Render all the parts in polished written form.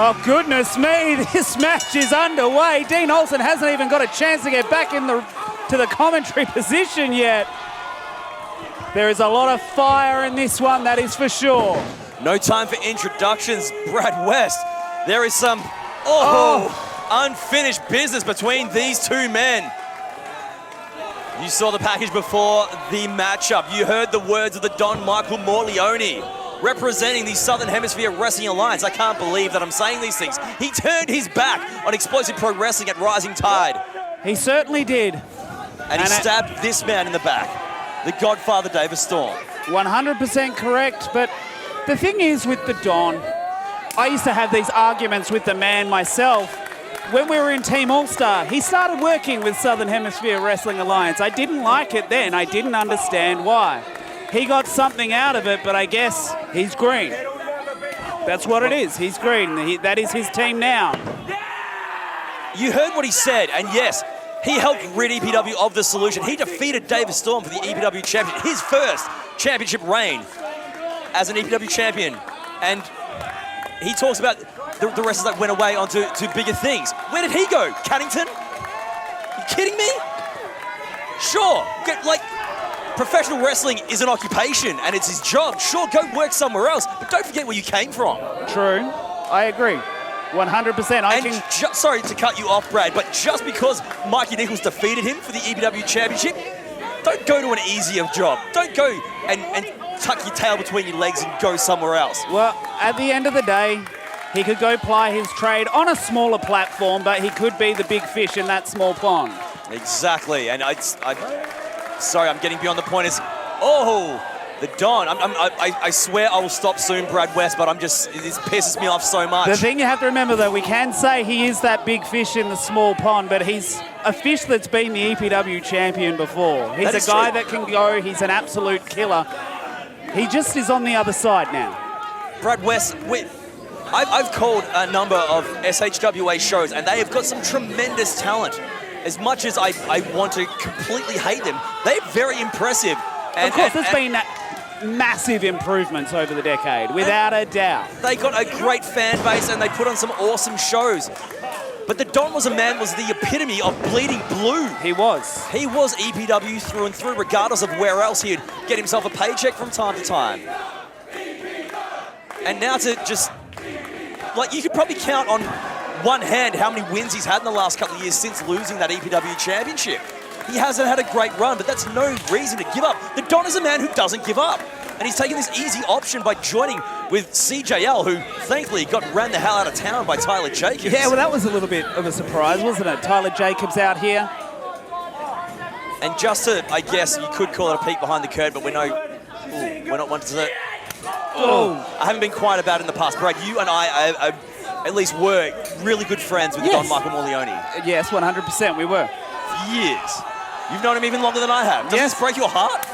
Oh, goodness me, this match is underway. Dean Olsen hasn't even got a chance to get back to the commentary position yet. There is a lot of fire in this one, that is for sure. No time for introductions, Brad West. There is some, unfinished business between these two men. You saw the package before the matchup. You heard the words of the Don Michael Morleone, representing the Southern Hemisphere Wrestling Alliance. I can't believe that I'm saying these things. He turned his back on Explosive Pro Wrestling at Rising Tide. He certainly did. And he stabbed this man in the back, the Godfather Davis Storm. 100% correct, but the thing is with the Don, I used to have these arguments with the man myself. When we were in Team All-Star, he started working with Southern Hemisphere Wrestling Alliance. I didn't like it then. I didn't understand why. He got something out of it, but I guess he's green. That's what it is. He's green. That is his team now. You heard what he said, and yes, he helped rid EPW of the solution. He defeated Davis Storm for the EPW championship, his first championship reign as an EPW champion. And he talks about the wrestlers that went away onto bigger things. Where did he go? Cannington? You kidding me? Sure, professional wrestling is an occupation and it's his job. Sure, go work somewhere else, but don't forget where you came from. True, I agree. 100%. Sorry to cut you off, Brad, but just because Mikey Nichols defeated him for the EPW championship, don't go to an easier job. Don't go and tuck your tail between your legs and go somewhere else. Well, at the end of the day, he could go ply his trade on a smaller platform, but he could be the big fish in that small pond. Exactly, and sorry, I'm getting beyond the point. The Don. I swear I will stop soon, Brad West, but this pisses me off so much. The thing you have to remember, though, we can say he is that big fish in the small pond, but he's a fish that's been the EPW champion before. He's a guy that can go. He's an absolute killer. He just is on the other side now. Brad West, I've called a number of SHWA shows, and they have got some tremendous talent. As much as I want to completely hate them, they're very impressive. Of course, there's been massive improvements over the decade, without a doubt. They got a great fan base, and they put on some awesome shows. But the Don was the epitome of bleeding blue. He was. He was EPW through and through, regardless of where else he'd get himself a paycheck from time to time. And now to just, you could probably count on one hand how many wins he's had in the last couple of years since losing that EPW championship. He hasn't had a great run, but that's no reason to give up. The Don is a man who doesn't give up. And he's taking this easy option by joining with CJL, who thankfully got ran the hell out of town by Tyler Jacobs. Yeah, well, that was a little bit of a surprise, wasn't it? Tyler Jacobs out here. And just to, I guess you could call it a peek behind the curtain, but we're not one to... I haven't been quiet about it in the past. Brad, you and I at least were really good friends with Don Michael Morleone. Yes, 100% we were. For years. You've known him even longer than I have. Does this break your heart?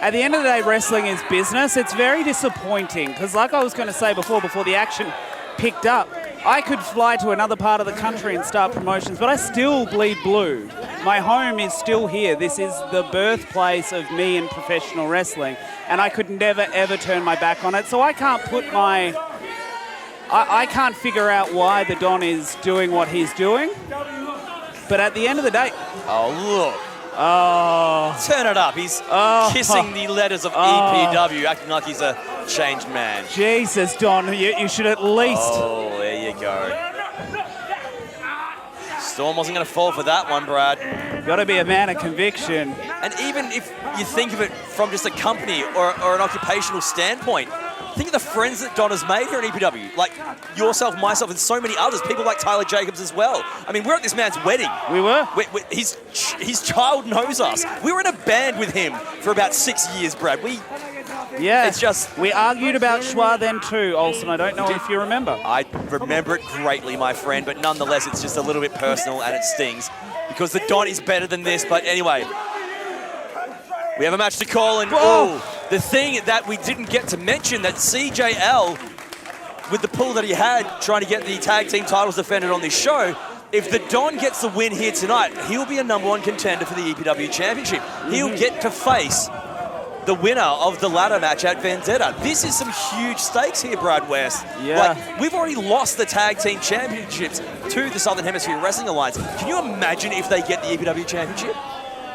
At the end of the day, wrestling is business. It's very disappointing because, like I was going to say before the action picked up, I could fly to another part of the country and start promotions, but I still bleed blue. My home is still here. This is the birthplace of me in professional wrestling, and I could never, ever turn my back on it. So I can't put I can't figure out why the Don is doing what he's doing. But at the end of the day... Oh, look. Oh. Turn it up. He's kissing the letters of EPW, acting like he's a changed man. Jesus, Don, you should at least... Oh, there you go. Storm wasn't going to fall for that one, Brad. Got to be a man of conviction. And even if you think of it from just a company or an occupational standpoint, think of the friends that Don has made here at EPW. Like yourself, myself, and so many others. People like Tyler Jacobs as well. I mean, we're at this man's wedding. We were. His child knows us. We were in a band with him for about 6 years, Brad. It's just... We argued about Schwa then too, Olsen. I don't know if you remember. I remember it greatly, my friend, but nonetheless, it's just a little bit personal and it stings because the Don is better than this. But anyway, we have a match to call, and the thing that we didn't get to mention, that CJL, with the pull that he had, trying to get the tag team titles defended on this show, if the Don gets the win here tonight, he'll be a #1 contender for the EPW Championship. He'll get to face the winner of the ladder match at Vendetta. This is some huge stakes here, Brad West. Yeah. Like, we've already lost the tag team championships to the Southern Hemisphere Wrestling Alliance. Can you imagine if they get the EPW championship?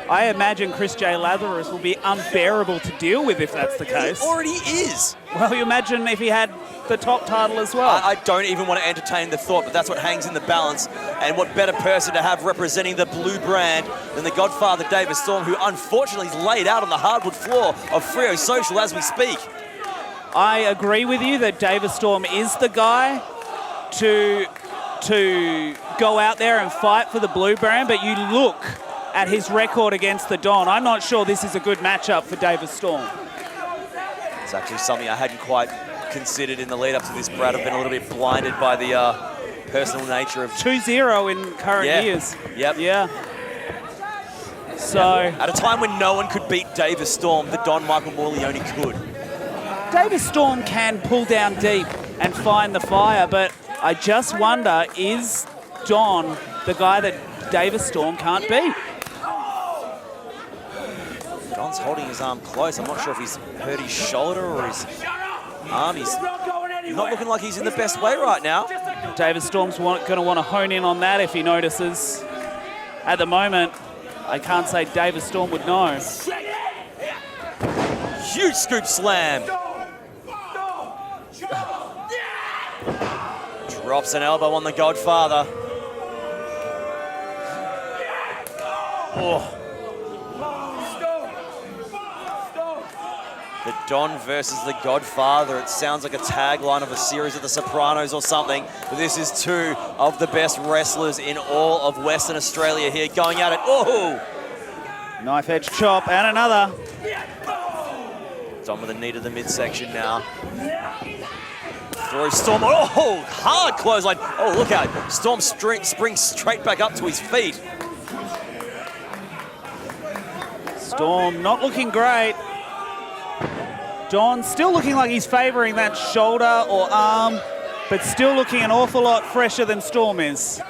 I imagine Chris J. Lazarus will be unbearable to deal with if that's the case. He already is. Well, you imagine if he had the top title as well. I don't even want to entertain the thought, but that's what hangs in the balance. And what better person to have representing the blue brand than the Godfather David Storm, who unfortunately is laid out on the hardwood floor of Frio Social as we speak. I agree with you that David Storm is the guy to go out there and fight for the blue brand, but you look at his record against the Don. I'm not sure this is a good matchup for David Storm. It's actually something I hadn't quite considered in the lead up to this, Brad. I've been a little bit blinded by the personal nature of 2-0 in current years. Yep. Yeah. So at a time when no one could beat David Storm, the Don Michael Morleone could. David Storm can pull down deep and find the fire, but I just wonder, is Don the guy that David Storm can't beat? Don's holding his arm close. I'm not sure if he's hurt his shoulder or his arm. He's not looking like he's in the best way right now. David Storm's going to want to hone in on that if he notices. At the moment, I can't say David Storm would know. Huge scoop slam. Drops an elbow on the Godfather. Oh. The Don versus the Godfather. It sounds like a tagline of a series of The Sopranos or something. But this is two of the best wrestlers in all of Western Australia here going at it. Oh! Knife edge chop and another. Don with a knee to the midsection now. Throws Storm. Oh, hard clothesline. Oh, look out. Storm springs straight back up to his feet. Storm not looking great. Don still looking like he's favouring that shoulder or arm, but still looking an awful lot fresher than Storm is. Here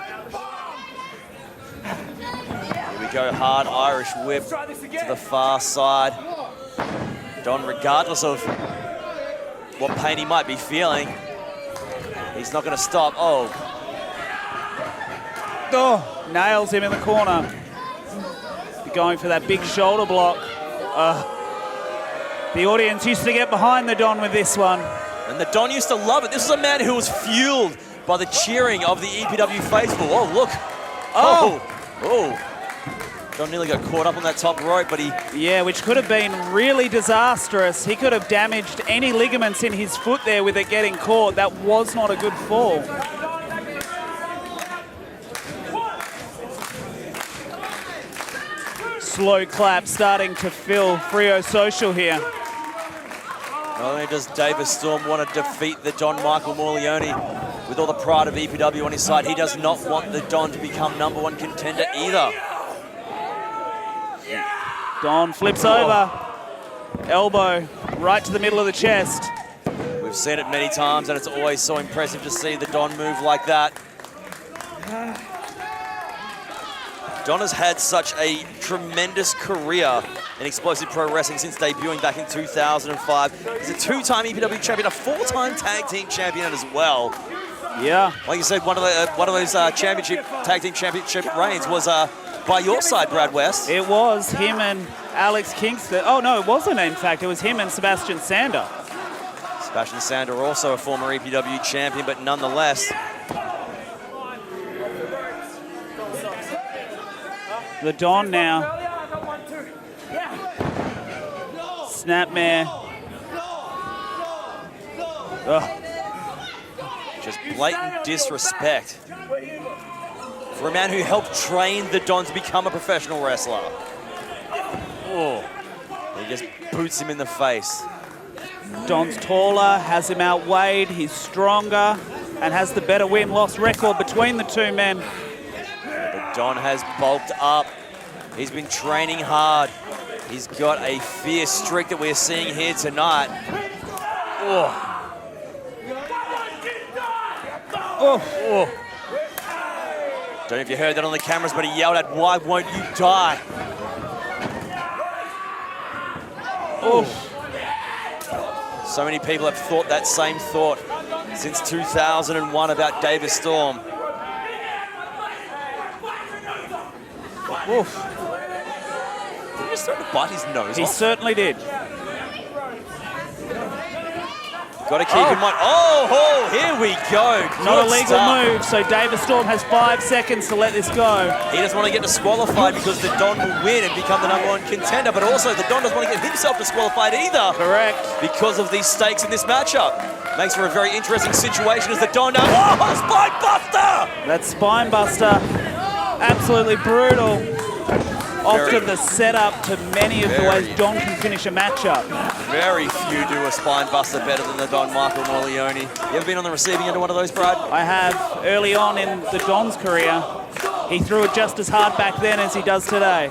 we go, hard Irish whip to the far side. Don, regardless of what pain he might be feeling, he's not going to stop. Oh, nails him in the corner. Going for that big shoulder block. The audience used to get behind the Don with this one. And the Don used to love it. This is a man who was fueled by the cheering of the EPW faithful. Oh, look. Oh. Don nearly got caught up on that top rope, but he... Yeah, which could have been really disastrous. He could have damaged any ligaments in his foot there with it getting caught. That was not a good fall. Slow clap starting to fill Frio Social here. Not only does David Storm want to defeat the Don Michael Morleone with all the pride of EPW on his side, he does not want the Don to become #1 contender either. Don flips over. Elbow right to the middle of the chest. We've seen it many times, and it's always so impressive to see the Don move like that. Don has had such a tremendous career in explosive pro wrestling since debuting back in 2005. He's a 2-time EPW champion, a 4-time tag team champion as well. Yeah. Like you said, one of those tag team championship reigns was by your side, Brad West. It was him and Alex Kingston. Oh, no, it wasn't, in fact. It was him and Sebastian Sander. Sebastian Sander, also a former EPW champion, but nonetheless. The Don now. Snapmare. Just blatant disrespect for a man who helped train the Don to become a professional wrestler. Oh, he just boots him in the face. Don's taller, has him outweighed, he's stronger, and has the better win-loss record between the two men. The Don has bulked up. He's been training hard. He's got a fierce streak that we're seeing here tonight. Oh. Don't know if you heard that on the cameras, but he yelled out, "Why won't you die?" Oof. So many people have thought that same thought since 2001 about Davis Storm. Oof. Did he just throw to bite his nose He off? certainly did. Got to keep in mind. Oh, here we go. Not a Good legal stuff. move, so Davis Storm has 5 seconds to let this go. He doesn't want to get disqualified because the Don will win and become the #1 contender, but also the Don doesn't want to get himself disqualified either. Correct. Because of these stakes in this matchup. Makes for a very interesting situation as the Don now. Oh, spine buster! That spine buster, absolutely brutal. Often the setup to many of the ways Don can finish a matchup. Very few do a spine buster better than the Don Michael Morleone. You ever been on the receiving end of one of those, Brad? I have. Early on in the Don's career, he threw it just as hard back then as he does today.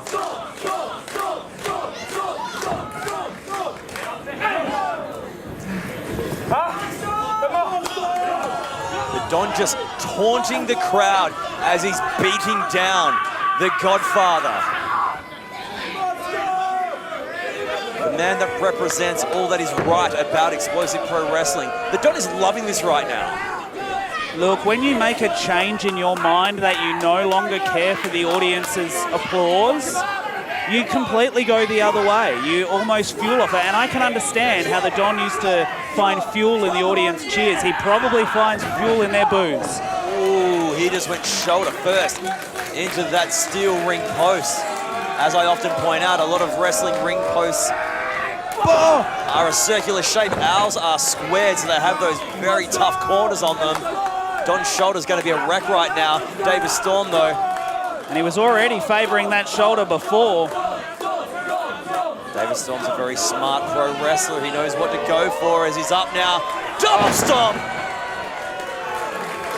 The Don just taunting the crowd as he's beating down the Godfather. The man that represents all that is right about explosive pro wrestling. The Don is loving this right now. Look, when you make a change in your mind that you no longer care for the audience's applause, you completely go the other way. You almost fuel off it. And I can understand how the Don used to find fuel in the audience cheers. He probably finds fuel in their boos. Ooh, he just went shoulder first into that steel ring post. As I often point out, a lot of wrestling ring posts are a circular shape. Ours are squared, so they have those very tough corners on them. Don's shoulder's going to be a wreck right now. Davis Storm, though. And he was already favoring that shoulder before. Davis Storm's a very smart pro wrestler. He knows what to go for as he's up now. Double stomp!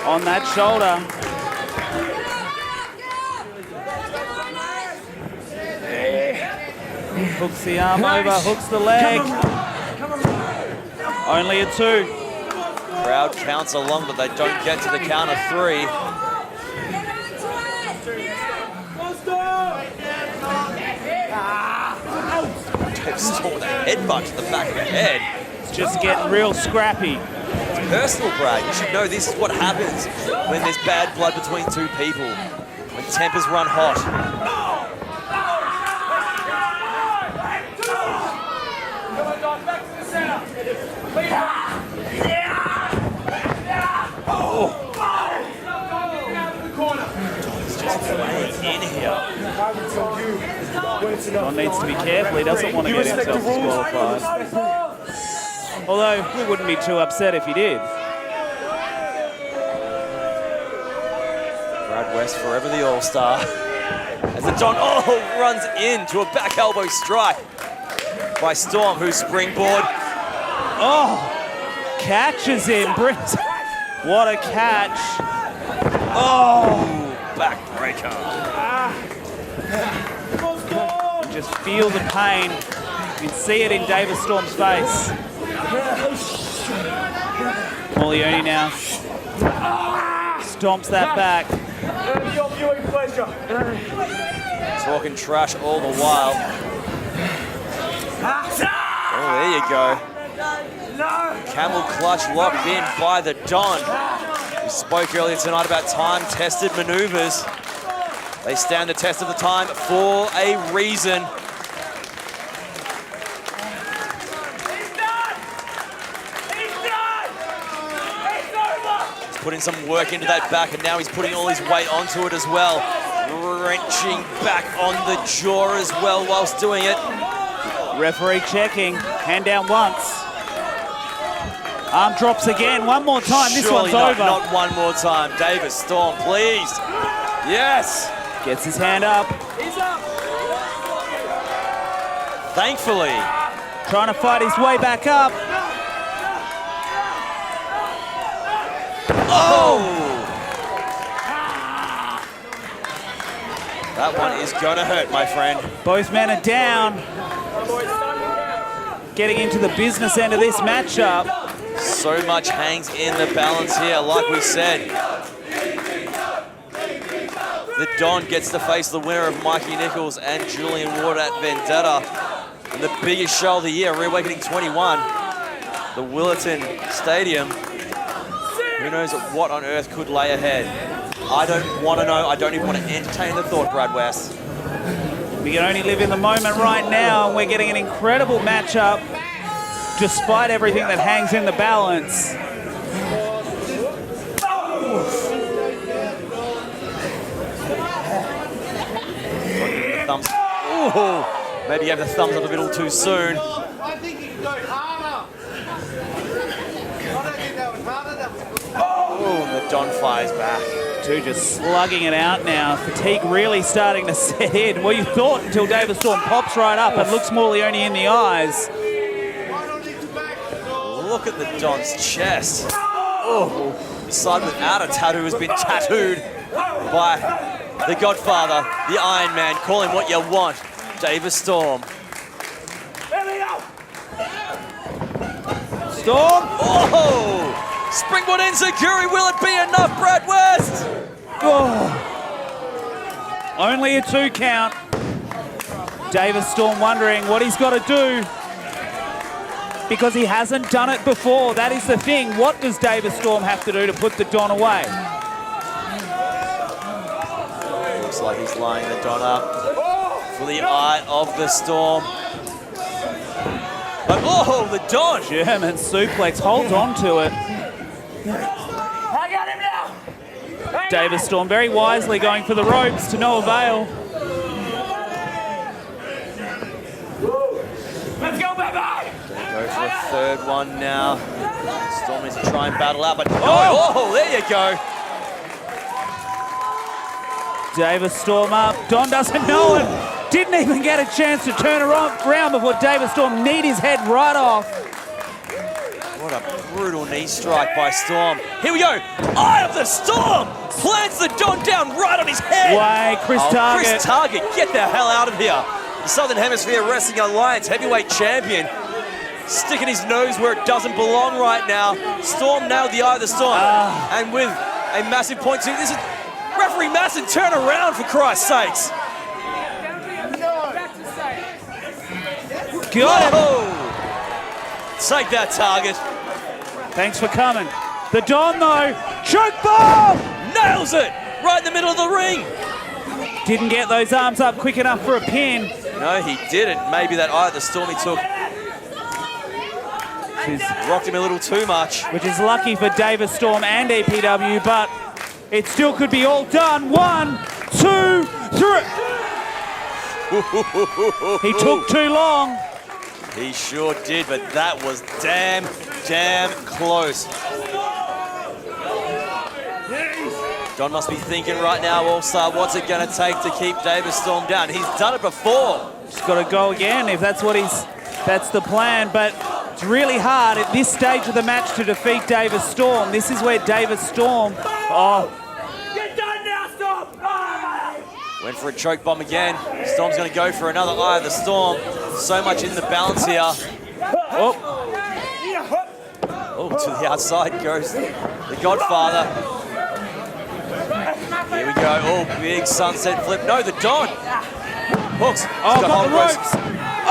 On that shoulder. Hooks the arm over, hooks the leg. Only a 2. Crowd counts along, but they don't get to the count of 3. Davis Storm with a headbutt to the back of the head. It's just getting real scrappy. It's personal, Brad. You should know this is what happens when there's bad blood between two people. When tempers run hot. In here. Don needs to be careful. He doesn't want to get himself disqualified. Although, we wouldn't be too upset if he did. Brad West, forever the All-Star. As the Don runs into a back elbow strike by Storm, who's springboard. Oh, catches him. Brings. What a catch. Oh. Backbreaker. You just feel the pain. You can see it in Davis Storm's face. Morleone now stomps that back. Talking trash all the while. Oh, there you go. Camel clutch locked in by the Don. We spoke earlier tonight about time-tested maneuvers. They stand the test of the time for a reason. He's putting some work into that back, and now he's putting all his weight onto it as well. Wrenching back on the jaw as well whilst doing it. Referee checking. Hand down once. Arm drops again. One more time. This Surely one's over. Not one more time. Davis Storm, please. Yes. Gets his hand up. Thankfully. Trying to fight his way back up. Oh! That one is gonna hurt, my friend. Both men are down. Getting into the business end of this matchup. So much hangs in the balance here, like we said. The Don gets to face the winner of Mikey Nichols and Julian Ward at Vendetta. And the biggest show of the year, ReAwakening 21, the Willerton Stadium. Who knows what on earth could lay ahead? I don't want to know. I don't even want to entertain the thought, Brad West. We can only live in the moment right now, and we're getting an incredible matchup despite everything that hangs in the balance. Thumbs. Ooh, maybe you have the thumbs up a little too soon. I think he can go harder. I don't think that was harder. Oh, and the Don fires back. Two just slugging it out now. Fatigue really starting to set in. Well, you thought until David Storm pops right up and looks Morleone in the eyes. Look at the Don's chest. Oh, the side without a tattoo has been tattooed by the Godfather, the Iron Man. Call him what you want, David Storm. Storm! Oh! Springboard enziguri, will it be enough, Brad West? Oh. Only a 2 count. David Storm wondering what he's got to do because he hasn't done it before. That is the thing. What does David Storm have to do to put the Don away? Looks like he's lining the Don up for the eye of the Storm. But oh, the Don! German suplex holds on to it. I got him now. David Storm very wisely going for the ropes to no avail. Let's go, baby. Go for a third one now. Storm needs to try and battle out, but no. Oh, there you go. David Storm up. Don doesn't know it. Didn't even get a chance to turn around before David Storm kneed his head right off. What a brutal knee strike by Storm. Here we go. Eye of the Storm plants the Don down right on his head. Way, Chris Target. Chris Target, get the hell out of here. The Southern Hemisphere Wrestling Alliance heavyweight champion, sticking his nose where it doesn't belong right now. Storm nailed the Eye of the Storm. And with a massive point two, this is referee Masson, turn around for Christ's sakes. Got him. Whoa. Take that, Target. Thanks for coming. The Don, though, choke bomb! Nails it right in the middle of the ring. Didn't get those arms up quick enough for a pin. No, he didn't. Maybe that Eye of the Storm he took rocked him a little too much. Which is lucky for David Storm and EPW, but it still could be all done. 1, 2, 3. He took too long. He sure did, but that was damn close. Don must be thinking right now, All-Star, what's it going to take to keep David Storm down? He's done it before. Just got to go again if that's that's the plan, but it's really hard at this stage of the match to defeat David Storm. This is where David Storm, Get done now, Storm. Went for a choke bomb again. Storm's going to go for another Eye of the Storm. So much in the balance here. Oh, to the outside goes the Godfather. Here we go. Oh, big sunset flip. No, the Don. Hooks. got the ropes.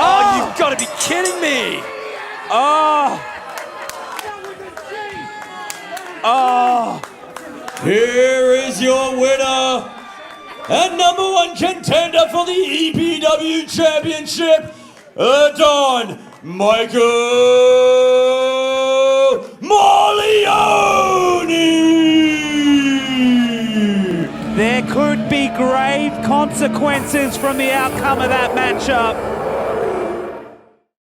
Oh, you've got to be kidding me. Oh. Here is your winner and #1 contender for the EPW Championship, Don Michael Morleone! There could be grave consequences from the outcome of that matchup.